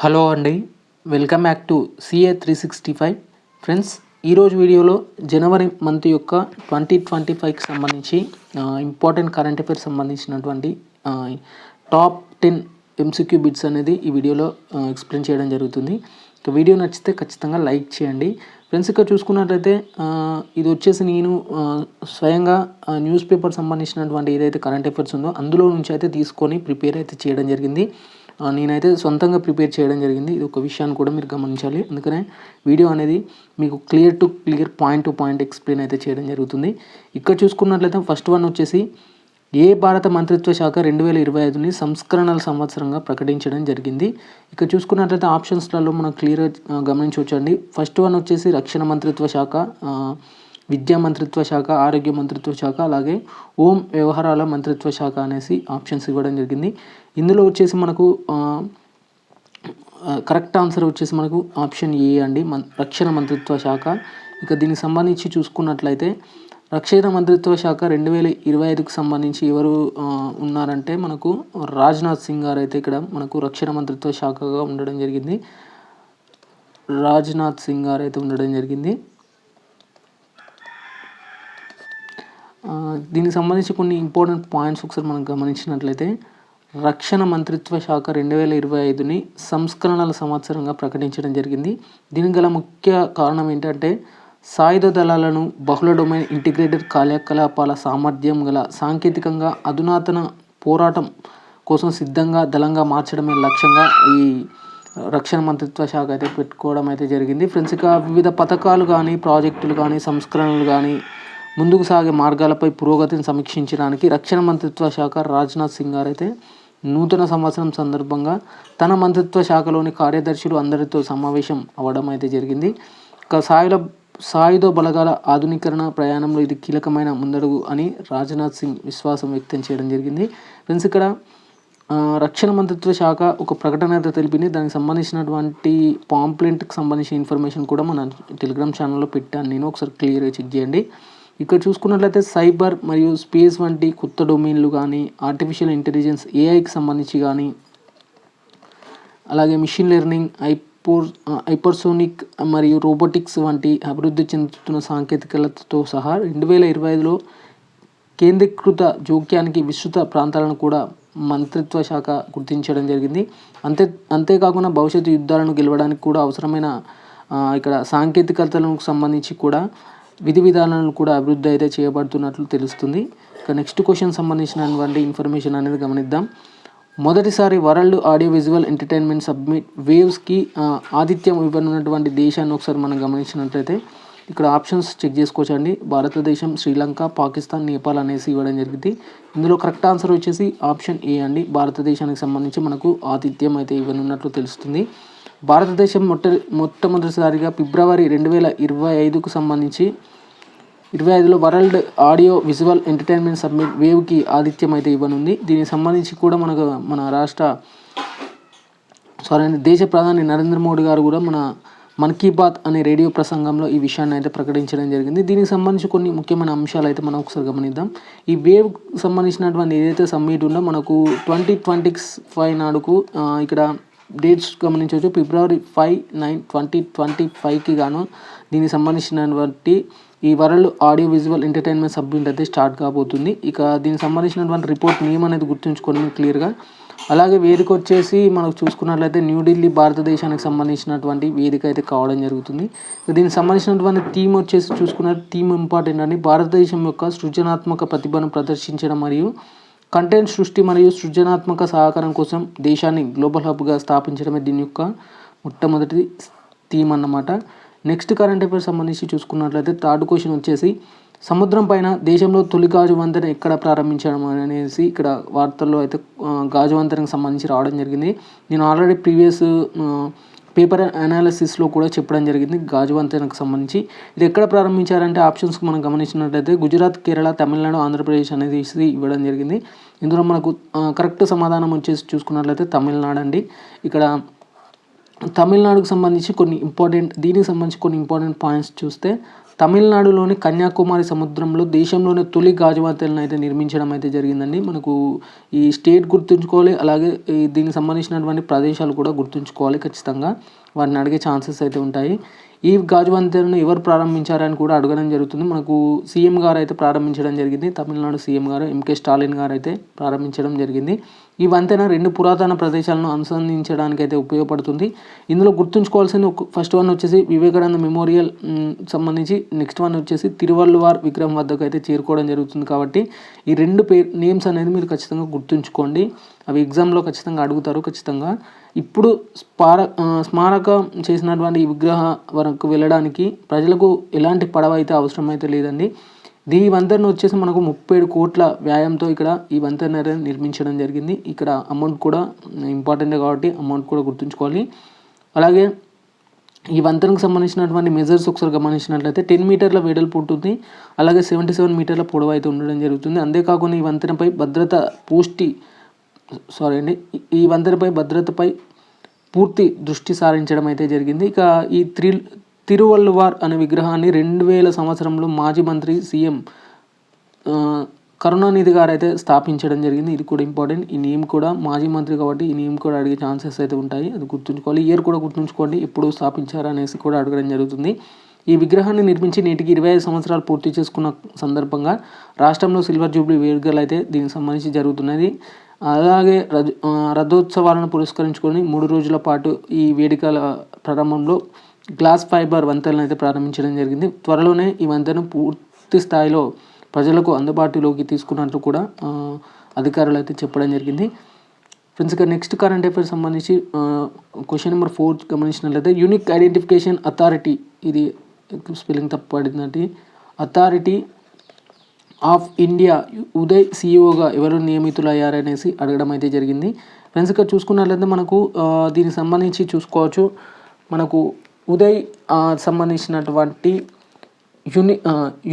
Hello అండి, welcome back to CA 365. Friends, ఈరోజు వీడియోలో జనవరి మంత్ యొక్క 2025కి సంబంధించి ఇంపార్టెంట్ కరెంట్ అఫైర్స్ సంబంధించినటువంటి టాప్ 10 ఎంసీక్యూ బిట్స్ అనేది ఈ వీడియోలో ఎక్స్ప్లెయిన్ చేయడం జరుగుతుంది. ఇక వీడియో నచ్చితే ఖచ్చితంగా లైక్ చేయండి. ఫ్రెండ్స్, ఇక్కడ చూసుకున్నట్లయితే ఇది వచ్చేసి నేను స్వయంగా న్యూస్ పేపర్ సంబంధించినటువంటి ఏదైతే కరెంట్ అఫైర్స్ ఉందో అందులో నుంచి అయితే తీసుకొని ప్రిపేర్ అయితే చేయడం జరిగింది. నేనైతే సొంతంగా ప్రిపేర్ చేయడం జరిగింది. ఇది ఒక విషయాన్ని కూడా మీరు గమనించాలి. అందుకనే వీడియో అనేది మీకు clear point to point explain అయితే చేయడం జరుగుతుంది. ఇక్కడ చూసుకున్నట్లయితే ఫస్ట్ వన్ వచ్చేసి ఏ భారత మంత్రిత్వ శాఖ 2025ని సంస్కరణల సంవత్సరంగా ప్రకటించడం జరిగింది. ఇక్కడ చూసుకున్నట్లయితే ఆప్షన్స్లలో మనం క్లియర్గా గమనించవచ్చండి. ఫస్ట్ వన్ వచ్చేసి రక్షణ మంత్రిత్వ శాఖ, విద్యా మంత్రిత్వ శాఖ, ఆరోగ్య మంత్రిత్వ శాఖ, అలాగే హోం వ్యవహారాల మంత్రిత్వ శాఖ అనేసి ఆప్షన్స్ ఇవ్వడం జరిగింది. ఇందులో వచ్చేసి మనకు కరెక్ట్ ఆన్సర్ వచ్చేసి మనకు ఆప్షన్ ఏ అండి, రక్షణ మంత్రిత్వ శాఖ. ఇక దీనికి సంబంధించి చూసుకున్నట్లయితే రక్షణ మంత్రిత్వ శాఖ 2025కి సంబంధించి ఎవరు ఉన్నారంటే మనకు రాజ్నాథ్ సింగ్ గారు అయితే ఇక్కడ మనకు రక్షణ మంత్రిత్వ శాఖగా ఉండడం జరిగింది. రాజ్నాథ్ సింగ్ గారు అయితే ఉండడం జరిగింది. దీనికి సంబంధించి కొన్ని ఇంపార్టెంట్ పాయింట్స్ ఒకసారి మనం గమనించినట్లయితే రక్షణ మంత్రిత్వ శాఖ 2025ని సంస్కరణల సంవత్సరంగా ప్రకటించడం జరిగింది. దీనికి గల ముఖ్య కారణం ఏంటంటే సాయుధ దళాలను బహుళ డొమైన్ ఇంటిగ్రేటెడ్ కార్యకలాపాల సామర్థ్యం గల సాంకేతికంగా అధునాతన పోరాటం కోసం సిద్ధంగా దళంగా మార్చడమే లక్ష్యంగా ఈ రక్షణ మంత్రిత్వ శాఖ అయితే పెట్టుకోవడం అయితే జరిగింది. ఫ్రెండ్స్, ఇక వివిధ పథకాలు కానీ ప్రాజెక్టులు కానీ సంస్కరణలు కానీ ముందుకు సాగే మార్గాలపై పురోగతిని సమీక్షించడానికి రక్షణ మంత్రిత్వ శాఖ రాజ్నాథ్ సింగ్ గారు అయితే నూతన సంవత్సరం సందర్భంగా తన మంత్రిత్వ శాఖలోని కార్యదర్శులు అందరితో సమావేశం అవ్వడం అయితే జరిగింది. ఇక సాయుధ బలగాల ఆధునీకరణ ప్రయాణంలో ఇది కీలకమైన ముందడుగు అని రాజ్నాథ్ సింగ్ విశ్వాసం వ్యక్తం చేయడం జరిగింది. ఫ్రెండ్స్, ఇక్కడ రక్షణ మంత్రిత్వ శాఖ ఒక ప్రకటన అయితే తెలిపింది. దానికి సంబంధించినటువంటి పాంప్లెంట్కి సంబంధించిన ఇన్ఫర్మేషన్ కూడా మన టెలిగ్రామ్ ఛానల్లో పెట్టాను నేను, ఒకసారి క్లియర్గా చెక్ చేయండి. ఇక్కడ చూసుకున్నట్లయితే సైబర్ మరియు స్పేస్ వంటి కొత్త డొమైన్లు కానీ, ఆర్టిఫిషియల్ ఇంటెలిజెన్స్ ఏఐకి సంబంధించి కానీ, అలాగే మిషన్ లెర్నింగ్, హైపర్సోనిక్ మరియు రోబోటిక్స్ వంటి అభివృద్ధి చెందుతున్న సాంకేతికతతో సహా 2025లో కేంద్రీకృత జోక్యానికి విస్తృత ప్రాంతాలను కూడా మంత్రిత్వ శాఖ గుర్తించడం జరిగింది. అంతేకాకుండా భవిష్యత్తు యుద్ధాలను గెలవడానికి కూడా అవసరమైన ఇక్కడ సాంకేతికతలకు సంబంధించి కూడా విధి విధానాలను కూడా అభివృద్ధి అయితే చేయబడుతున్నట్లు తెలుస్తుంది. ఇక నెక్స్ట్ క్వశ్చన్ సంబంధించినటువంటి ఇన్ఫర్మేషన్ అనేది గమనిద్దాం. మొదటిసారి world audio visual entertainment summit వేవ్స్కి ఆతిథ్యం ఇవ్వనున్నటువంటి దేశాన్ని ఒకసారి మనం గమనించినట్లయితే ఇక్కడ ఆప్షన్స్ చెక్ చేసుకోవచ్చండి. భారతదేశం, శ్రీలంక, పాకిస్తాన్, నేపాల్ అనేసి ఇవ్వడం జరిగింది. ఇందులో కరెక్ట్ ఆన్సర్ వచ్చేసి ఆప్షన్ ఏ అండి. భారతదేశానికి సంబంధించి మనకు ఆతిథ్యం అయితే ఇవ్వనున్నట్లు తెలుస్తుంది. భారతదేశం మొట్టమొదటిసారిగా ఫిబ్రవరి 2025కు సంబంధించి 25లో world audio visual entertainment summit వేవ్కి ఆతిథ్యం అయితే ఇవ్వనుంది. దీనికి సంబంధించి కూడా దేశ ప్రధాని నరేంద్ర మోడీ గారు కూడా మన్ కీ బాత్ అనే రేడియో ప్రసంగంలో ఈ విషయాన్ని అయితే ప్రకటించడం జరిగింది. దీనికి సంబంధించి కొన్ని ముఖ్యమైన అంశాలు అయితే మనం ఒకసారి గమనిద్దాం. ఈ వేవ్ సంబంధించినటువంటి ఏదైతే సబ్మిట్ ఉందో మనకు 2025 నాడుకు ఇక్కడ డేట్స్ గమనించవచ్చు. ఫిబ్రవరి 5, 9, 2025కి గాను దీనికి సంబంధించినటువంటి ఈ world audio visual entertainment submit అయితే స్టార్ట్ కాబోతుంది. ఇక దీనికి సంబంధించినటువంటి రిపోర్ట్ నేమ్ అనేది గుర్తుంచుకోండి క్లియర్గా. అలాగే వేదిక వచ్చేసి మనకు చూసుకున్నట్లయితే న్యూఢిల్లీ భారతదేశానికి సంబంధించినటువంటి వేదిక అయితే కావడం జరుగుతుంది. దీనికి సంబంధించినటువంటి థీమ్ వచ్చేసి చూసుకున్నట్టు థీమ్ ఇంపార్టెంట్ అని భారతదేశం యొక్క సృజనాత్మక ప్రతిభను ప్రదర్శించడం మరియు కంటెంట్ సృష్టి మరియు సృజనాత్మక సహకారం కోసం దేశాన్ని గ్లోబల్ హబ్గా స్థాపించడమే దీని యొక్క మొట్టమొదటి థీమ్ అన్నమాట. నెక్స్ట్ కరెంట్ అఫైర్స్ సంబంధించి చూసుకున్నట్లయితే థర్డ్ క్వశ్చన్ వచ్చేసి సముద్రం పైన దేశంలో తొలి గాజు వంతెన ఎక్కడ ప్రారంభించడం అనేసి ఇక్కడ వార్తల్లో అయితే గాజు వంతెనకు సంబంధించి రావడం జరిగింది. నేను ఆల్రెడీ ప్రీవియస్ పేపర్ అనాలిసిస్లో కూడా చెప్పడం జరిగింది గాజు వంతెనకు సంబంధించి. ఇది ఎక్కడ ప్రారంభించారంటే ఆప్షన్స్కి మనం గమనించినట్లయితే గుజరాత్, కేరళ, తమిళనాడు, ఆంధ్రప్రదేశ్ అనేది ఇవ్వడం జరిగింది. ఇందులో మనకు కరెక్ట్ సమాధానం వచ్చేసి చూసుకున్నట్లయితే తమిళనాడు అండి. ఇక్కడ తమిళనాడుకు సంబంధించి దీనికి సంబంధించి కొన్ని ఇంపార్టెంట్ పాయింట్స్ చూస్తే తమిళనాడులోని కన్యాకుమారి సముద్రంలో దేశంలోనే తొలి గాజు వంతెనను అయితే నిర్మించడం అయితే జరిగిందండి. మనకు ఈ స్టేట్ గుర్తుంచుకోవాలి, అలాగే దీనికి సంబంధించినటువంటి ప్రదేశాలు కూడా గుర్తుంచుకోవాలి ఖచ్చితంగా. వారిని అడిగే ఛాన్సెస్ అయితే ఉంటాయి. ఈ గాజు వంతెనను ఎవరు ప్రారంభించారని కూడా అడగడం జరుగుతుంది. మనకు సీఎం గారు అయితే ప్రారంభించడం జరిగింది. తమిళనాడు సీఎం గారు ఎంకే స్టాలిన్ గారు అయితే ప్రారంభించడం జరిగింది. ఈ వంతెన 2 పురాతన ప్రదేశాలను అనుసంధించడానికి అయితే ఉపయోగపడుతుంది. ఇందులో గుర్తుంచుకోవాల్సిన ఫస్ట్ వన్ వచ్చేసి వివేకానంద మెమోరియల్ సంబంధించి, నెక్స్ట్ వన్ వచ్చేసి తిరువల్లువార్ విగ్రహం వద్దకు అయితే చేరుకోవడం జరుగుతుంది. కాబట్టి ఈ 2 నేమ్స్ అనేది మీరు ఖచ్చితంగా గుర్తుంచుకోండి. అవి ఎగ్జామ్లో ఖచ్చితంగా అడుగుతారు ఖచ్చితంగా. ఇప్పుడు స్మారకం చేసినటువంటి ఈ విగ్రహ వరకు వెళ్ళడానికి ప్రజలకు ఎలాంటి పడవ అయితే అవసరం అయితే లేదండి. ఈ వంతెన వచ్చేసి మనకు 37 కోట్ల వ్యయంతో ఇక్కడ ఈ వంతెన నిర్మించడం జరిగింది. ఇక్కడ అమౌంట్ కూడా ఇంపార్టెంటే కాబట్టి అమౌంట్ కూడా గుర్తుంచుకోవాలి. అలాగే ఈ వంతెనకు సంబంధించినటువంటి మెజర్స్ ఒకసారి గమనించినట్లయితే 10 మీటర్ల వెడల్పు ఉంటుంది, అలాగే 77 మీటర్ల పొడవు అయితే ఉండడం జరుగుతుంది. అంతేకాకుండా ఈ వంతెనపై భద్రతపై పూర్తి దృష్టి సారించడం అయితే జరిగింది. ఇక ఈ తిరువల్లువార్ అనే విగ్రహాన్ని 2000 సంవత్సరంలో మాజీ మంత్రి సీఎం కరుణానిధి గారు అయితే స్థాపించడం జరిగింది. ఇది కూడా ఇంపార్టెంట్. ఈ నేమ్ కూడా మాజీ మంత్రి కాబట్టి ఈ నేమ్ కూడా అడిగే ఛాన్సెస్ అయితే ఉంటాయి, అది గుర్తుంచుకోవాలి. ఇయర్ కూడా గుర్తుంచుకోండి, ఎప్పుడు స్థాపించారు అనేసి కూడా అడగడం జరుగుతుంది. ఈ విగ్రహాన్ని నిర్మించి నేటికి 25 సంవత్సరాలు పూర్తి చేసుకున్న సందర్భంగా రాష్ట్రంలో సిల్వర్ జూబ్లీ వేడుకలు అయితే దీనికి సంబంధించి జరుగుతున్నది. అలాగే రథోత్సవాలను పురస్కరించుకొని 3 రోజుల పాటు ఈ వేడుకల ప్రారంభంలో గ్లాస్ ఫైబర్ వంతెనలను అయితే ప్రారంభించడం జరిగింది. త్వరలోనే ఈ వంతెన పూర్తి స్థాయిలో ప్రజలకు అందుబాటులోకి తీసుకున్నట్లు కూడా అధికారులు అయితే చెప్పడం జరిగింది. ఫ్రెండ్స్, ఇక నెక్స్ట్ కరెంట్ అఫైర్స్ సంబంధించి క్వశ్చన్ నెంబర్ 4 గమనించినట్లయితే యూనిక్ ఐడెంటిఫికేషన్ అథారిటీ, ఇది స్పెల్లింగ్ తప్పు పడిందంటే, అథారిటీ ఆఫ్ ఇండియా ఉదయ్ సిఇఓగా ఎవరు నియమితులయ్యారనేసి అడగడం అయితే జరిగింది. ఫ్రెండ్స్, ఇక్కడ చూసుకున్నట్లయితే మనకు దీనికి సంబంధించి చూసుకోవచ్చు. మనకు ఉదయ్ సంబంధించినటువంటి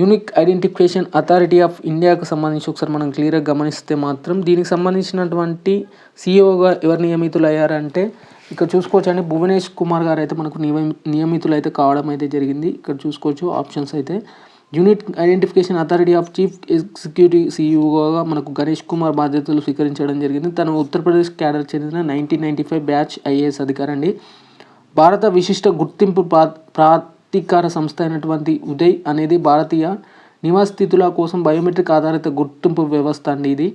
యూనిక్ ఐడెంటిఫికేషన్ అథారిటీ ఆఫ్ ఇండియాకు సంబంధించి ఒకసారి మనం క్లియర్గా గమనిస్తే మాత్రం దీనికి సంబంధించినటువంటి సిఇఓగా ఎవరు నియమితులయ్యారంటే ఇక్కడ చూసుకోవచ్చు అండి, భువనేష్ కుమార్ గారు అయితే మనకు నియమితులు అయితే కావడం అయితే జరిగింది. ఇక్కడ చూసుకోవచ్చు ఆప్షన్స్ అయితే. Unit identification authority of chief executive సిఇఓగా మనకు గణేష్ కుమార్ బాధ్యతలు స్వీకరించడం జరిగింది. తను ఉత్తరప్రదేశ్ క్యాడర్ చెందిన 1995 బ్యాచ్ ఐఏఎస్ అధికారి అండి. భారత విశిష్ట గుర్తింపు ప్రాధికార సంస్థ అయినటువంటి ఉదయ్ అనేది భారతీయ నివాసితుల కోసం బయోమెట్రిక్ ఆధారిత గుర్తింపు వ్యవస్థ అండి. ఇది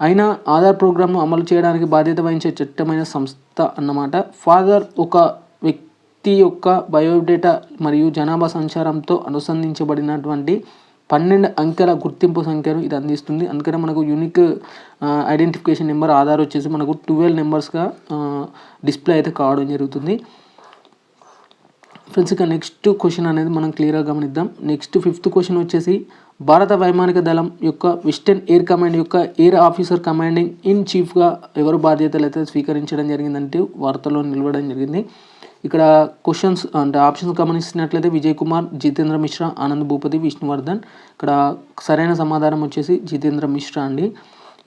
అయినా ఆధార్ ప్రోగ్రామ్ను అమలు చేయడానికి బాధ్యత వహించే చట్టమైన సంస్థ అన్నమాట. ఒక వ్యక్తి యొక్క బయోడేటా మరియు జనాభా సంచారంతో అనుసంధించబడినటువంటి 12 అంకెల గుర్తింపు సంఖ్యను ఇది అందిస్తుంది. అందుకనే మనకు యూనిక్ ఐడెంటిఫికేషన్ నెంబర్ ఆధార్ వచ్చేసి మనకు 12 నెంబర్స్గా డిస్ప్లే అయితే కావడం జరుగుతుంది. ఫ్రెండ్స్, ఇక నెక్స్ట్ క్వశ్చన్ అనేది మనం క్లియర్గా గమనిద్దాం. నెక్స్ట్ 5th క్వశ్చన్ వచ్చేసి భారత వైమానిక దళం యొక్క వెస్టర్న్ ఎయిర్ కమాండ్ యొక్క ఎయిర్ ఆఫీసర్ కమాండింగ్ ఇన్ చీఫ్గా ఎవరు బాధ్యతలు అయితే స్వీకరించడం జరిగిందంటే వార్తల్లో నిలవడం జరిగింది. ఇక్కడ క్వశ్చన్స్ అంటే ఆప్షన్స్ గమనిస్తున్నట్లయితే విజయ్ కుమార్, జితేంద్ర మిశ్రా, ఆనంద్ భూపతి, విష్ణువర్ధన్. ఇక్కడ సరైన సమాధానం వచ్చేసి జితేంద్ర మిశ్రా అండి.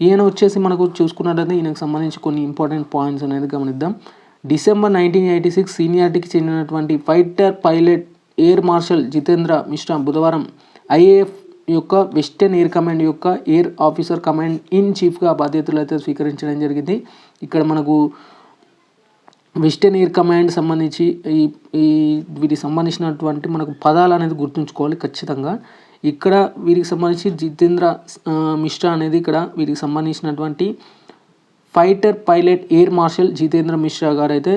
ఈయన వచ్చేసి మనకు చూసుకున్నట్లయితే ఈయనకు సంబంధించి కొన్ని ఇంపార్టెంట్ పాయింట్స్ అనేది గమనిద్దాం. డిసెంబర్ 1986 సీనియారిటీకి చెందినటువంటి fighter pilot air marshal Jitendra Mishra బుధవారం ఐఏఎఫ్ యొక్క వెస్టర్న్ ఎయిర్ కమాండ్ యొక్క ఎయిర్ ఆఫీసర్ కమాండ్ ఇన్ చీఫ్గా బాధ్యతలు అయితే స్వీకరించడం జరిగింది. ఇక్కడ మనకు వెస్టర్న్ ఎయిర్ కమాండ్ సంబంధించి వీటికి సంబంధించినటువంటి మనకు పదాలు అనేది గుర్తుంచుకోవాలి ఖచ్చితంగా. ఇక్కడ వీరికి సంబంధించి జితేంద్ర మిశ్రా అనేది ఇక్కడ వీరికి సంబంధించినటువంటి fighter pilot air marshal Jitendra Mishra గారు అయితే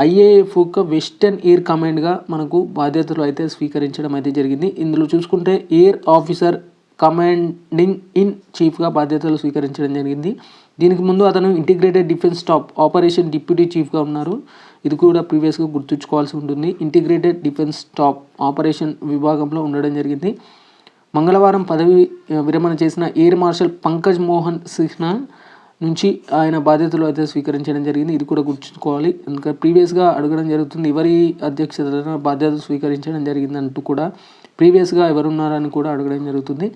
ఐఏఎఫ్ యొక్క వెస్టర్న్ ఎయిర్ కమాండ్గా మనకు బాధ్యతలు అయితే స్వీకరించడం అయితే జరిగింది. ఇందులో చూసుకుంటే ఎయిర్ ఆఫీసర్ కమాండింగ్ ఇన్ చీఫ్గా బాధ్యతలు స్వీకరించడం జరిగింది. దీనికి ముందు అతను integrated defence staff operation deputy చీఫ్గా ఉన్నారు. ఇది కూడా ప్రీవియస్గా గుర్తుంచుకోవాల్సి ఉంటుంది. ఇంటిగ్రేటెడ్ డిఫెన్స్ స్టాఫ్ ఆపరేషన్ విభాగంలో ఉండడం జరిగింది. మంగళవారం పదవి విరమణ చేసిన ఎయిర్ మార్షల్ పంకజ్ మోహన్ సిన్హా నుంచి ఆయన బాధ్యతలు అయితే స్వీకరించడం జరిగింది. ఇది కూడా గుర్తుంచుకోవాలి, ఎందుకంటే ప్రీవియస్గా అడగడం జరుగుతుంది ఎవరి అధ్యక్షతన బాధ్యతలు స్వీకరించడం జరిగిందంటూ కూడా ప్రీవియస్గా ఎవరున్నారని కూడా అడగడం జరుగుతుంది.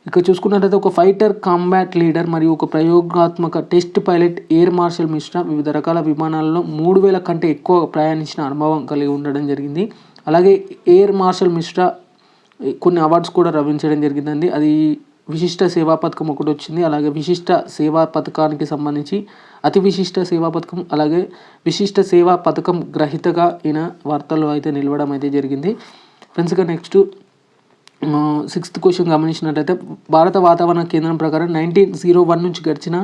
ఇక్కడ చూసుకున్నట్లయితే ఒక ఫైటర్ కాంబాట్ లీడర్ మరియు ఒక ప్రయోగాత్మక test pilot air marshal Mishra వివిధ రకాల విమానాలలో 3000 కంటే ఎక్కువ ప్రయాణించిన అనుభవం కలిగి ఉండడం జరిగింది. అలాగే ఎయిర్ మార్షల్ మిశ్రా కొన్ని అవార్డ్స్ కూడా లభించడం జరిగిందండి. అది విశిష్ట సేవా పథకం ఒకటి వచ్చింది. అలాగే విశిష్ట సేవా పథకానికి సంబంధించి అతి విశిష్ట సేవా పథకం, అలాగే విశిష్ట సేవా పథకం గ్రహీతగా ఈయన వార్తల్లో అయితే నిలవడం అయితే జరిగింది. ఫ్రెండ్స్ ఇక నెక్స్ట్ 6th క్వశ్చన్ గమనించినట్లయితే భారత వాతావరణ కేంద్రం ప్రకారం 1901 నుంచి గడిచిన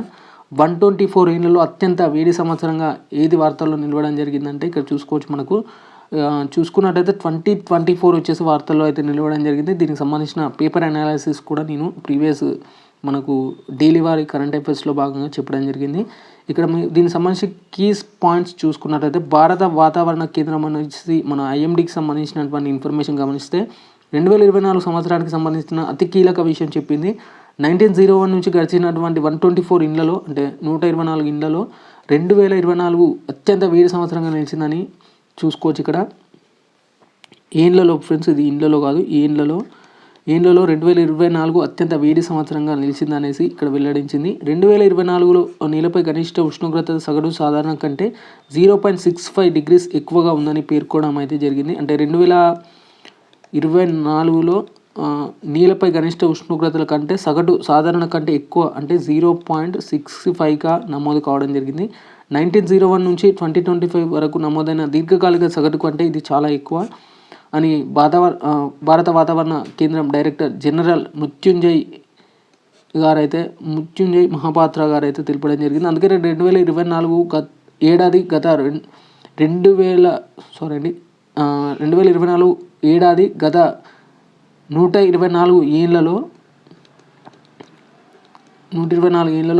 124 ఏళ్లలో అత్యంత వేడి సంవత్సరంగా ఏది వార్తల్లో నిలవడం జరిగిందంటే ఇక్కడ చూసుకోవచ్చు. మనకు చూసుకున్నట్టయితే 2024 వచ్చేసి వార్తల్లో అయితే నిలవడం జరిగింది. దీనికి సంబంధించిన పేపర్ అనాలిసిస్ కూడా నేను ప్రీవియస్ మనకు డైలీ వారి కరెంట్ అఫైర్స్లో భాగంగా చెప్పడం జరిగింది. ఇక్కడ దీనికి సంబంధించి కీస్ పాయింట్స్ చూసుకున్నట్టయితే భారత వాతావరణ కేంద్రం అనేసి మన ఐఎండీకి సంబంధించినటువంటి ఇన్ఫర్మేషన్ గమనిస్తే 2024 సంవత్సరానికి సంబంధించిన అతి కీలక విషయం చెప్పింది. 1901 నుంచి గడిచినటువంటి 124 ఇండ్లలో అంటే 124 ఇండ్లలో 2024 అత్యంత వేడి సంవత్సరంగా నిలిచిందని చూసుకోవచ్చు. ఇక్కడ ఏండ్లలో ఫ్రెండ్స్, ఇది ఇండ్లలో కాదు, ఏండ్లలో 2024 అత్యంత వేడి సంవత్సరంగా నిలిచిందనేసి ఇక్కడ వెల్లడించింది. 2024లో నేలపై గరిష్ట ఉష్ణోగ్రత సగటు సాధారణ కంటే 0.65 degrees ఎక్కువగా ఉందని పేర్కొనడం అయితే జరిగింది. అంటే 2024లో నీలపై గరిష్ట ఉష్ణోగ్రతల కంటే సగటు సాధారణ కంటే ఎక్కువ అంటే 0.65గా నమోదు కావడం జరిగింది. 1901 నుంచి 2025 వరకు నమోదైన దీర్ఘకాలిక సగటు కంటే ఇది చాలా ఎక్కువ అని భారత వాతావరణ కేంద్రం డైరెక్టర్ జనరల్ మృత్యుంజయ్ మహాపాత్ర గారైతే తెలపడం జరిగింది. అందుకని 2024 ఏడాది 2024 ఏడాది గత 124 ఏళ్లలో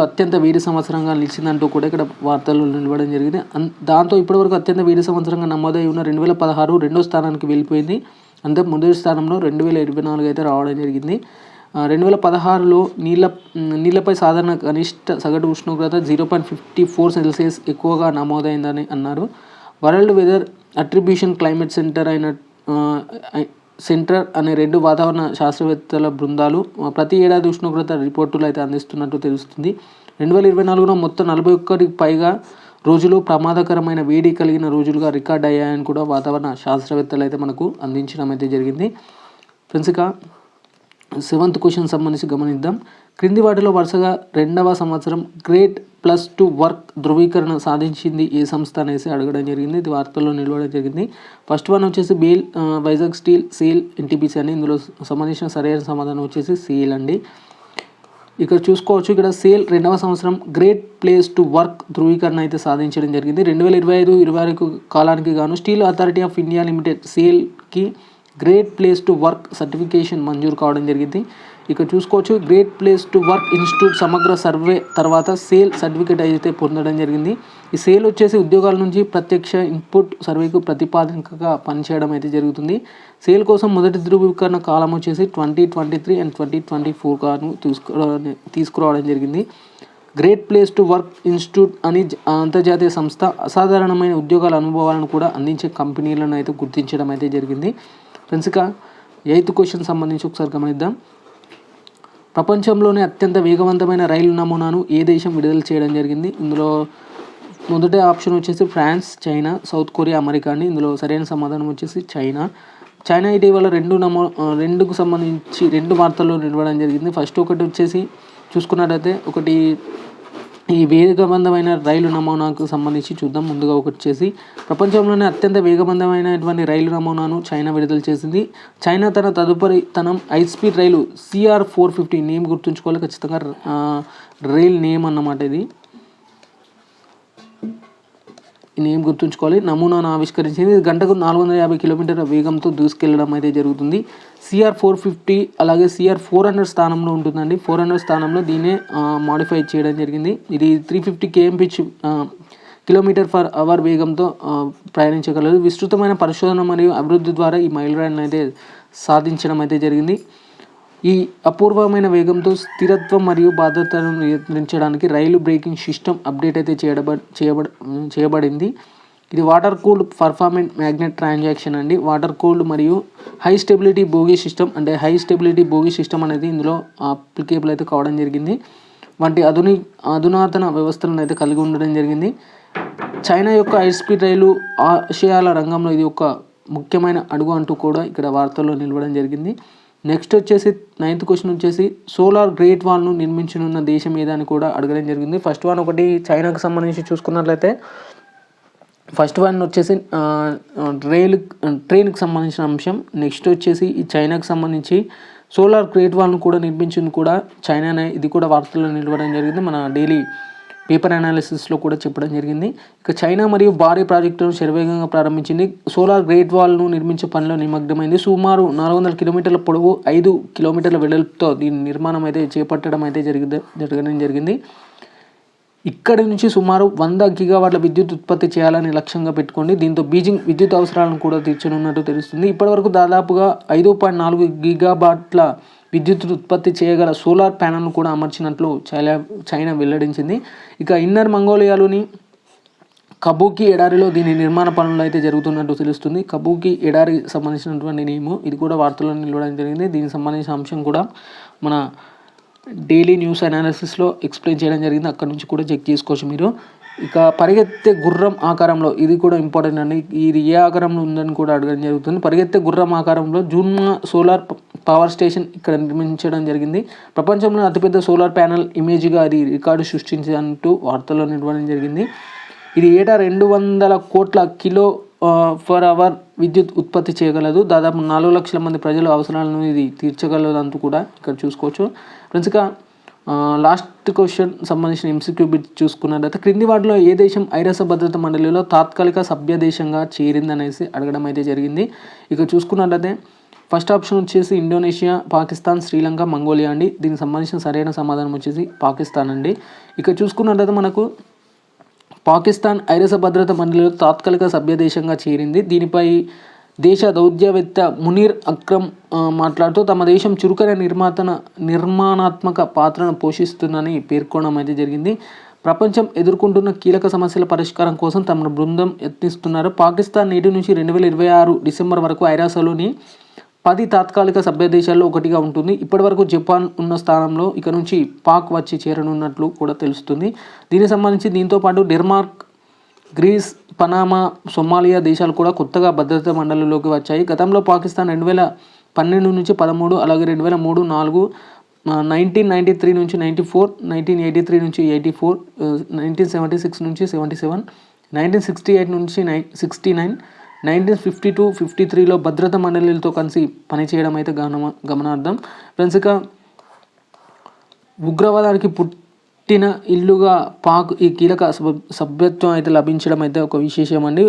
అత్యంత వేడి సంవత్సరంగా నిలిచిందంటూ కూడా ఇక్కడ వార్తల్లో నిలవడం జరిగింది. దాంతో ఇప్పటివరకు అత్యంత వేడి సంవత్సరంగా నమోదై ఉన్న 2016 రెండో స్థానానికి వెళ్ళిపోయింది. అంతే మొదటి స్థానంలో 2024 అయితే రావడం జరిగింది. 2016లో నీళ్లపై సాధారణ కనిష్ట సగటు ఉష్ణోగ్రత 0.54 సెల్సియస్ ఎక్కువగా నమోదైందని అన్నారు. World weather attribution climate centre అనే 2 వాతావరణ శాస్త్రవేత్తల బృందాలు ప్రతి ఏడాది ఉష్ణోగ్రత రిపోర్టులు అయితే అందిస్తున్నట్టు తెలుస్తుంది. 2024లో మొత్తం 41కి పైగా రోజులు ప్రమాదకరమైన వేడి కలిగిన రోజులుగా రికార్డ్ అయ్యాయని కూడా వాతావరణ శాస్త్రవేత్తలు అయితే మనకు అందించడం అయితే జరిగింది. ఫ్రెండ్స్ ఇక 7th క్వశ్చన్ సంబంధించి గమనిద్దాం. క్రింది వాటిలో వరుసగా 2వ సంవత్సరం గ్రేట్ +2 వర్క్ ధృవీకరణ సాధించింది ఏ సంస్థ అనేసి అడగడం జరిగింది. ఇది వార్తల్లో నిలవడం జరిగింది. ఫస్ట్ వన్ వచ్చేసి bale, Vizag steel, sale, NTPC అని. ఇందులో సంబంధించిన సరైన సమాధానం వచ్చేసి సేల్ అండి. ఇక్కడ చూసుకోవచ్చు. ఇక్కడ సేల్ 2వ సంవత్సరం గ్రేట్ ప్లేస్ టు వర్క్ ధృవీకరణ అయితే సాధించడం జరిగింది. 2025-26 కాలానికి గాను steel authority of India limited సేల్కి great place to work certification మంజూరు కావడం జరిగింది. ఇక్కడ చూసుకోవచ్చు. Great place to work institute సమగ్ర సర్వే తర్వాత సేల్ సర్టిఫికేట్ అయితే పొందడం జరిగింది. ఈ సేల్ వచ్చేసి ఉద్యోగాల నుంచి ప్రత్యక్ష ఇన్పుట్ సర్వేకు ప్రతిపాదనగా పనిచేయడం అయితే జరుగుతుంది. సేల్ కోసం మొదటి ధృవీకరణ కాలం వచ్చేసి 2023 అండ్ 2024 గాను తీసుకురావడం జరిగింది. Great place to work institute అని అంతర్జాతీయ సంస్థ అసాధారణమైన ఉద్యోగాల అనుభవాలను కూడా అందించే కంపెనీలను అయితే గుర్తించడం అయితే జరిగింది. ఫ్రెండ్స్ ఇక 8th క్వశ్చన్ సంబంధించి ఒకసారి గమనిద్దాం. ప్రపంచంలోనే అత్యంత వేగవంతమైన రైలు నమూనాను ఏ దేశం విడుదల చేయడం జరిగింది? ఇందులో మొదటి ఆప్షన్ వచ్చేసి France, China, South Korea, America అండి. ఇందులో సరైన సమాధానం వచ్చేసి చైనా ఇటీవల 2కు సంబంధించి 2 వార్తల్లో నిలవడం జరిగింది. ఫస్ట్ ఒకటి వచ్చేసి చూసుకున్నట్టయితే ఒకటి ఈ వేగవంతమైన రైలు నమూనాకు సంబంధించి చూద్దాం. ముందుగా ఒకటి వచ్చేసి ప్రపంచంలోనే అత్యంత వేగవంతమైనటువంటి రైలు నమూనాను చైనా విడుదల చేసింది. చైనా తన తదుపరి హై స్పీడ్ రైలు CR450 నేమ్ గుర్తుంచుకోవాలి ఖచ్చితంగా. రైల్ నేమ్ అన్నమాట ఇది. ఈ నేమ్ గుర్తుంచుకోవాలి. నమూనాను ఆవిష్కరించింది. ఇది గంటకు 450 కిలోమీటర్ల వేగంతో దూసుకెళ్లడం అయితే జరుగుతుంది. CR450 అలాగే CR400 స్థానంలో ఉంటుందండి. 400 స్థానంలో దీన్నే మాడిఫై చేయడం జరిగింది. ఇది 350 kmph km/h వేగంతో ప్రయాణించగలదు. విస్తృతమైన పరిశోధన మరియు అభివృద్ధి ద్వారా ఈ మైలురాయిని అయితే సాధించడం అయితే జరిగింది. ఈ అపూర్వమైన వేగంతో స్థిరత్వం మరియు భద్రతను నియంత్రించడానికి రైలు బ్రేకింగ్ సిస్టమ్ అప్డేట్ అయితే చేయబడింది. ఇది water cooled performance magnet transaction అండి. వాటర్ కూల్డ్ మరియు హై స్టెబిలిటీ బోగీ సిస్టమ్ అనేది ఇందులో అప్లికేబుల్ అయితే కావడం జరిగింది. వంటి అధునాతన వ్యవస్థలను అయితే కలిగి ఉండడం జరిగింది. చైనా యొక్క హై స్పీడ్ రైలు ఆశయాల రంగంలో ఇది ఒక ముఖ్యమైన అడుగు అంటూ కూడా ఇక్కడ వార్తల్లో నిలవడం జరిగింది. నెక్స్ట్ వచ్చేసి 9th క్వశ్చన్ వచ్చేసి సోలార్ గ్రేట్ వాల్ను నిర్మించనున్న దేశం ఏదని కూడా అడగడం జరిగింది. ఫస్ట్ వన్ ఒకటి చైనాకు సంబంధించి చూసుకున్నట్లయితే ఫస్ట్ వన్ వచ్చేసి ట్రైన్కి సంబంధించిన అంశం. నెక్స్ట్ వచ్చేసి ఈ చైనాకు సంబంధించి సోలార్ గ్రేట్ వాల్ను కూడా నిర్మించింది కూడా చైనానే. ఇది కూడా వార్తల్లో నిలవడం జరిగింది, మన డైలీ పేపర్ అనాలిసిస్లో కూడా చెప్పడం జరిగింది. ఇక చైనా మరియు భారీ ప్రాజెక్టులను శరవేగంగా ప్రారంభించింది. సోలార్ గ్రేట్ వాల్ను నిర్మించే పనిలో నిమగ్నమైంది. సుమారు 400 కిలోమీటర్ల పొడవు, 5 కిలోమీటర్ల వెడల్పుతో దీని నిర్మాణం అయితే చేపట్టడం అయితే జరగడం జరిగింది. ఇక్కడి నుంచి సుమారు 100 గిగావాట్ల విద్యుత్ ఉత్పత్తి చేయాలని లక్ష్యంగా పెట్టుకోండి. దీంతో బీజింగ్ విద్యుత్ అవసరాలను కూడా తీర్చనున్నట్టు తెలుస్తుంది. ఇప్పటివరకు దాదాపుగా 5.4 గిగావాట్ల విద్యుత్ ఉత్పత్తి చేయగల సోలార్ ప్యానెల్ను కూడా అమర్చినట్లు చైనా వెల్లడించింది. ఇక ఇన్నర్ మంగోలియాలోని కబూకి ఎడారిలో దీని నిర్మాణ పనులు అయితే జరుగుతున్నట్టు తెలుస్తుంది. కబూకి ఎడారికి సంబంధించినటువంటి నేమ్, ఇది కూడా వార్తల్లో నిలవడం జరిగింది. దీనికి సంబంధించిన అంశం కూడా మన డైలీ న్యూస్ అనాలిసిస్లో ఎక్స్ప్లెయిన్ చేయడం జరిగింది, అక్కడ నుంచి కూడా చెక్ చేసుకోవచ్చు మీరు. ఇక పరిగెత్తే గుర్రం ఆకారంలో, ఇది కూడా ఇంపార్టెంట్ అండి, ఇది ఏ ఆకారంలో ఉందని కూడా అడగడం జరుగుతుంది. పరిగెత్తే గుర్రం ఆకారంలో జూన్మా సోలార్ పవర్ స్టేషన్ ఇక్కడ నిర్మించడం జరిగింది. ప్రపంచంలో అతిపెద్ద సోలార్ ప్యానెల్ ఇమేజ్గా అది రికార్డు సృష్టించినట్టు వార్తల్లో నిలవడం జరిగింది. ఇది ఏటా 200 కోట్ల కిలో ఫర్ అవర్ విద్యుత్ ఉత్పత్తి చేయగలదు. దాదాపు 4 లక్షల మంది ప్రజల అవసరాలను ఇది తీర్చగలదు అంటూ కూడా ఇక్కడ చూసుకోవచ్చు. ఫ్రెండ్స్, ఇక లాస్ట్ క్వశ్చన్ సంబంధించిన ఎంసీక్యూ బిట్ చూసుకున్నట్లయితే క్రింది వాటిలో ఏ దేశం ఐరాస భద్రతా మండలిలో తాత్కాలిక సభ్య దేశంగా చేరిందనేసి అడగడం అయితే జరిగింది. ఇక చూసుకున్నట్లయితే ఫస్ట్ ఆప్షన్ వచ్చేసి ఇండోనేషియా, పాకిస్తాన్, శ్రీలంక, మంగోలియా అండి. దీనికి సంబంధించిన సరైన సమాధానం వచ్చేసి పాకిస్తాన్ అండి. ఇక చూసుకున్నట్లయితే మనకు పాకిస్తాన్ ఐరాస భద్రతా మండలిలో తాత్కాలిక సభ్య దేశంగా చేరింది. దీనిపై దేశ దౌత్యవేత్త మునీర్ అక్రమ్ మాట్లాడుతూ తమ దేశం చురుకైన నిర్మాణాత్మక పాత్రను పోషిస్తుందని పేర్కొనడం అయితే జరిగింది. ప్రపంచం ఎదుర్కొంటున్న కీలక సమస్యల పరిష్కారం కోసం తమ బృందం యత్నిస్తున్నారు. పాకిస్తాన్ నేటి నుంచి 2026 డిసెంబర్ వరకు ఐరాసలోని 10 తాత్కాలిక సభ్య దేశాల్లో ఒకటిగా ఉంటుంది. ఇప్పటివరకు జపాన్ ఉన్న స్థానంలో ఇక నుంచి పాక్ వచ్చి చేరనున్నట్లు కూడా తెలుస్తుంది. దీనికి సంబంధించి దీంతో పాటు డెన్మార్క్, గ్రీస్, పనామా, సొమాలియా దేశాలు కూడా కొత్తగా భద్రతా మండలిలోకి వచ్చాయి. గతంలో పాకిస్తాన్ 2012 నుంచి 13, అలాగే 2003, 4, 1993 నుంచి 94, 1983 నుంచి 84, 1976 నుంచి 77, 1968 నుంచి 69, 1952, 53లో భద్రతా మండలితో కలిసి పనిచేయడం అయితే గమనార్థం. ఫ్రెండ్స్, ఇక ఉగ్రవాదానికి పుట్టిన ఇల్లుగా పాక్ ఈ కీలక సభ్యత్వం అయితే లభించడం అయితే ఒక విశేషం అండి.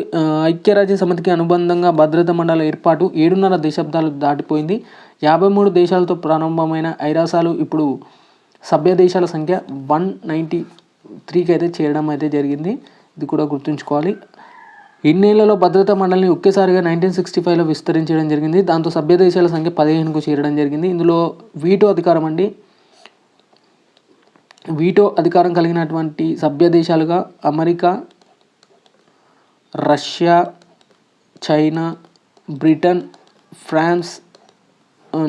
ఐక్యరాజ్య సమితికి అనుబంధంగా భద్రతా మండలి ఏర్పాటు 7.5 దశాబ్దాలు దాటిపోయింది. 53 దేశాలతో ప్రారంభమైన ఐరాసాలు ఇప్పుడు సభ్య దేశాల సంఖ్య 193కి అయితే చేరడం అయితే జరిగింది. ఇది కూడా గుర్తుంచుకోవాలి. ఇన్నేళ్లలో భద్రతా మండలిని ఒకేసారిగా 1965లో విస్తరించడం జరిగింది. దాంతో సభ్య దేశాల సంఖ్య 15కు చేరడం జరిగింది. ఇందులో వీటో అధికారం అండి, వీటో అధికారం కలిగినటువంటి సభ్య దేశాలుగా America, Russia, China, Britain, France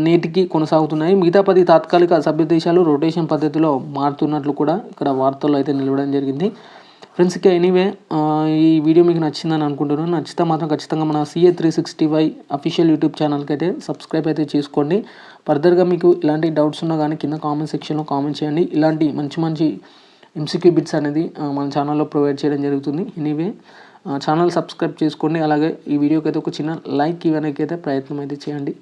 నేటికి కొనసాగుతున్నాయి. మిగతా 10 తాత్కాలిక సభ్య దేశాలు రొటేషన్ పద్ధతిలో మారుతున్నట్లు కూడా ఇక్కడ వార్తల్లో అయితే నిలవడం జరిగింది. ఫ్రెండ్స్, ఇక ఎనీవే ఈ వీడియో మీకు నచ్చిందని అనుకుంటున్నాను. నచ్చితే మాత్రం ఖచ్చితంగా మన CA360Y అఫీషియల్ యూట్యూబ్ ఛానల్కి అయితే సబ్స్క్రైబ్ అయితే చేసుకోండి. ఫర్దర్గా మీకు ఇలాంటి డౌట్స్ ఉన్నా కానీ కింద కామెంట్ సెక్షన్లో కామెంట్ చేయండి. ఇలాంటి మంచి ఎంసీక్యూ బిట్స్ అనేది మన ఛానల్లో ప్రొవైడ్ చేయడం జరుగుతుంది. ఎనీవే ఛానల్ సబ్స్క్రైబ్ చేసుకోండి. అలాగే ఈ వీడియోకి అయితే ఒక చిన్న లైక్ ఇవ్వడానికి అయితే ప్రయత్నం అయితే చేయండి.